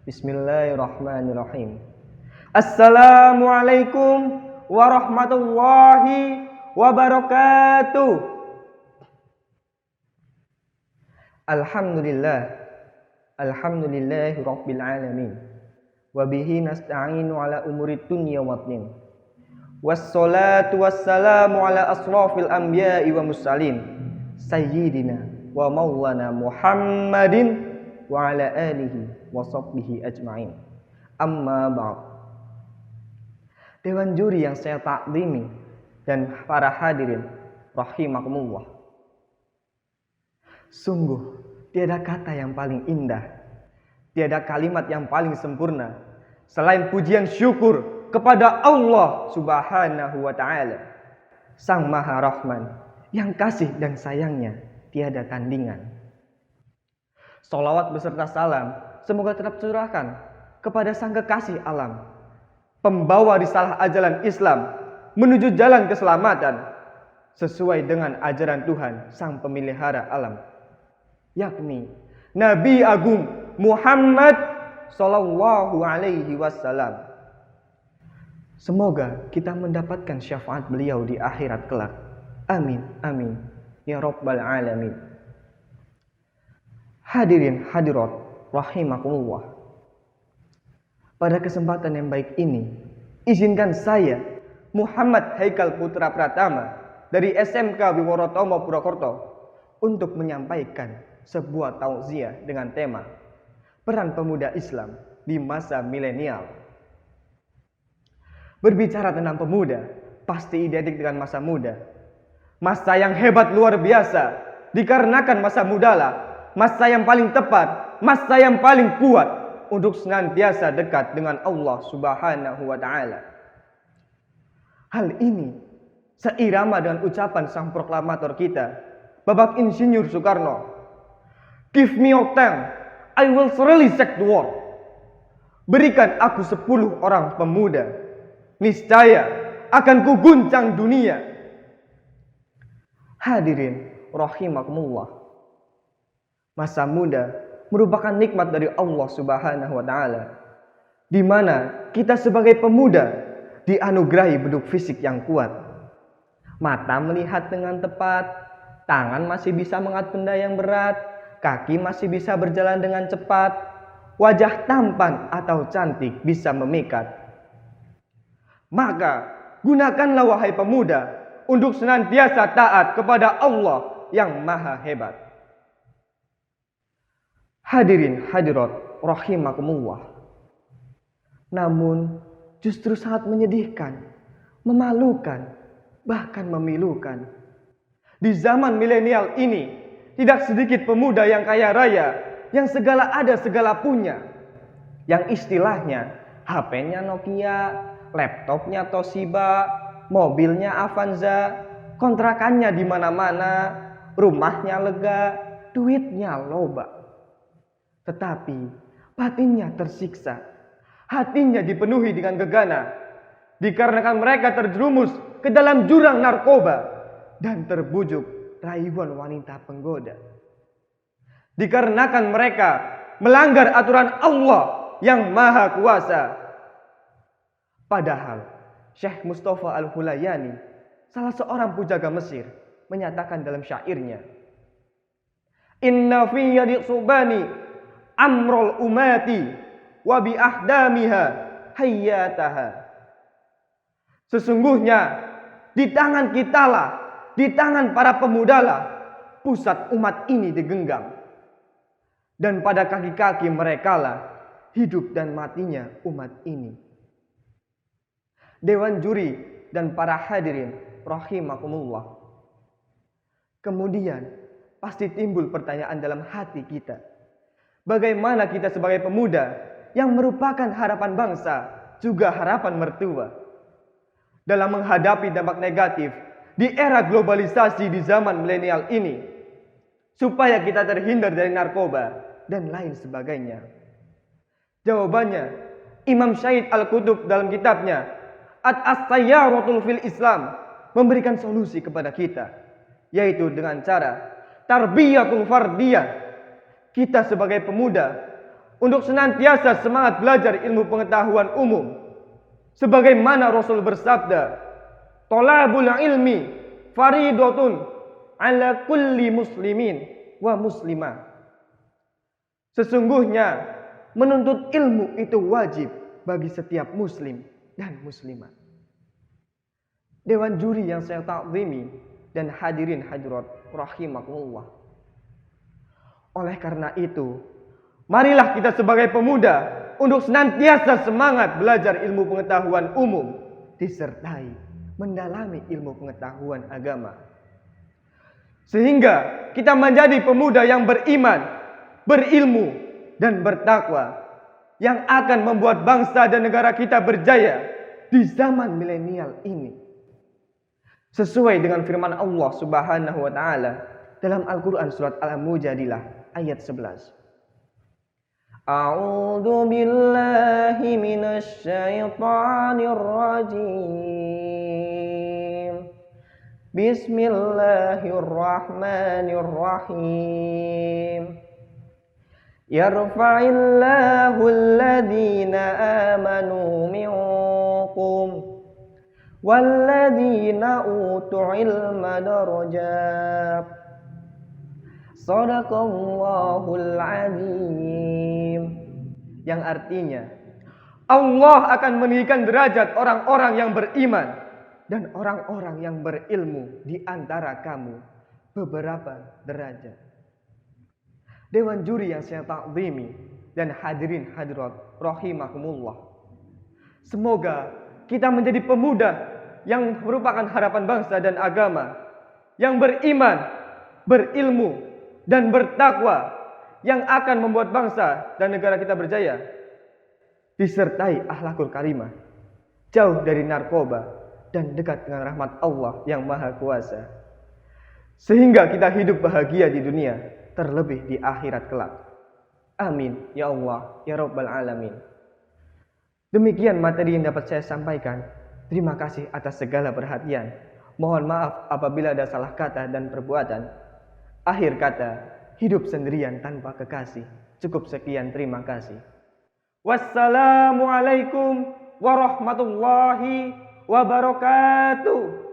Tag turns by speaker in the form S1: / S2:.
S1: Bismillahirrahmanirrahim. Assalamualaikum warahmatullahi wabarakatuh. Alhamdulillahi rabbil alamin. Wa bihi nasta'inu ala umurid dunya waddin. Wassalatu wassalamu ala asrafil anbiya'i wa mursalin sayyidina wa maulana Muhammadin wa ala alihi wa sahbihi ajma'in. Amma ba'd. Dewan juri yang saya takdimi dan para hadirin rahimakumullah. Sungguh tiada kata yang paling indah, tiada kalimat yang paling sempurna selain pujian syukur kepada Allah Subhanahu wa taala, Sang Maha Rahman yang kasih dan sayangnya tiada tandingan. Sholawat beserta salam semoga tetap tercurahkan kepada sang kekasih alam, pembawa risalah ajaran Islam menuju jalan keselamatan sesuai dengan ajaran Tuhan sang pemelihara alam, yakni Nabi Agung Muhammad Sallallahu Alaihi Wasallam. Semoga kita mendapatkan syafaat beliau di akhirat kelak. Amin, amin, ya Rabbal Alamin. Hadirin hadirat rahimakumullah. Pada kesempatan yang baik ini, izinkan saya Muhammad Haikal Putra Pratama dari SMK Wiworotomo Purwokerto untuk menyampaikan sebuah tausiah dengan tema peran pemuda Islam di masa milenial. Berbicara tentang pemuda pasti identik dengan masa muda, masa yang hebat luar biasa, dikarenakan masa mudalah masa yang paling tepat, masa yang paling kuat untuk senantiasa dekat dengan Allah Subhanahu wa taala. Hal ini seirama dengan ucapan sang proklamator kita, Bapak Insinyur Soekarno. Give me your time, I will thoroughly check the world. Berikan aku 10 orang pemuda, niscaya akan kuguncang dunia. Hadirin rahimakumullah. Masa muda merupakan nikmat dari Allah Subhanahu wa taala, di mana kita sebagai pemuda dianugerahi bentuk fisik yang kuat. Mata melihat dengan tepat, tangan masih bisa mengangkat benda yang berat, kaki masih bisa berjalan dengan cepat, wajah tampan atau cantik bisa memikat. Maka gunakanlah wahai pemuda untuk senantiasa taat kepada Allah yang maha hebat. Hadirin hadirat rahimakumullah. Namun justru sangat menyedihkan, memalukan, bahkan memilukan. Di zaman milenial ini tidak sedikit pemuda yang kaya raya, yang segala ada segala punya, yang istilahnya HP-nya Nokia, laptopnya Toshiba, mobilnya Avanza, kontrakannya di mana-mana, rumahnya lega, duitnya loba. Tetapi batinnya tersiksa, hatinya dipenuhi dengan gegana, dikarenakan mereka terjerumus ke dalam jurang narkoba dan terbujuk rayuan wanita penggoda. Dikarenakan mereka melanggar aturan Allah yang maha kuasa. Padahal Syekh Mustafa Al-Hulayani, salah seorang pujangga Mesir, menyatakan dalam syairnya, Inna fi yadi subani amrul umati wa bi ahdamiha hayyataha. Sesungguhnya di tangan kitalah, di tangan para pemudalah pusat umat ini digenggam, dan pada kaki-kaki merekalah hidup dan matinya umat ini. Dewan juri dan para hadirin rahimakumullah. Kemudian pasti timbul pertanyaan dalam hati kita. Bagaimana kita sebagai pemuda yang merupakan harapan bangsa, juga harapan mertua, dalam menghadapi dampak negatif di era globalisasi di zaman milenial ini, supaya kita terhindar dari narkoba dan lain sebagainya? Jawabannya, Imam Syahid Al-Qutb dalam kitabnya At-As-Sayyaratul fil Islam memberikan solusi kepada kita, yaitu dengan cara tarbiyatul fardiyah. Kita sebagai pemuda untuk senantiasa semangat belajar ilmu pengetahuan umum. Sebagaimana Rasul bersabda, "Thalabul ilmi faridatun ala kulli muslimin wa muslimah." Sesungguhnya menuntut ilmu itu wajib bagi setiap muslim dan muslimah. Dewan juri yang saya ta'zimi dan hadirin hadirat rahimakumullah. Oleh karena itu, marilah kita sebagai pemuda untuk senantiasa semangat belajar ilmu pengetahuan umum disertai mendalami ilmu pengetahuan agama. Sehingga kita menjadi pemuda yang beriman, berilmu dan bertakwa yang akan membuat bangsa dan negara kita berjaya di zaman milenial ini. Sesuai dengan firman Allah Subhanahu wa taala dalam Al-Qur'an surat Al-Mujadilah ayat 11. A'udzu billahi minasy syaithanir rajim. Bismillahirrahmanirrahim. Yarfa'illahu alladhina amanu minkum walladzina utul ilma darajat. Shadaqallahul azim. Yang artinya, Allah akan meninggikan derajat orang-orang yang beriman dan orang-orang yang berilmu di antara kamu beberapa derajat. Dewan juri yang saya ta'zimi dan hadirin hadirat rahimakumullah. Semoga kita menjadi pemuda yang merupakan harapan bangsa dan agama, yang beriman, berilmu dan bertakwa, yang akan membuat bangsa dan negara kita berjaya, disertai akhlakul karimah, jauh dari narkoba dan dekat dengan rahmat Allah yang Maha Kuasa, sehingga kita hidup bahagia di dunia, terlebih di akhirat kelak. Amin ya Allah ya Rabbal Alamin. Demikian materi yang dapat saya sampaikan. Terima kasih atas segala perhatian. Mohon maaf apabila ada salah kata dan perbuatan. Akhir kata, hidup sendirian tanpa kekasih. Cukup sekian, terima kasih. Wassalamualaikum warahmatullahi wabarakatuh.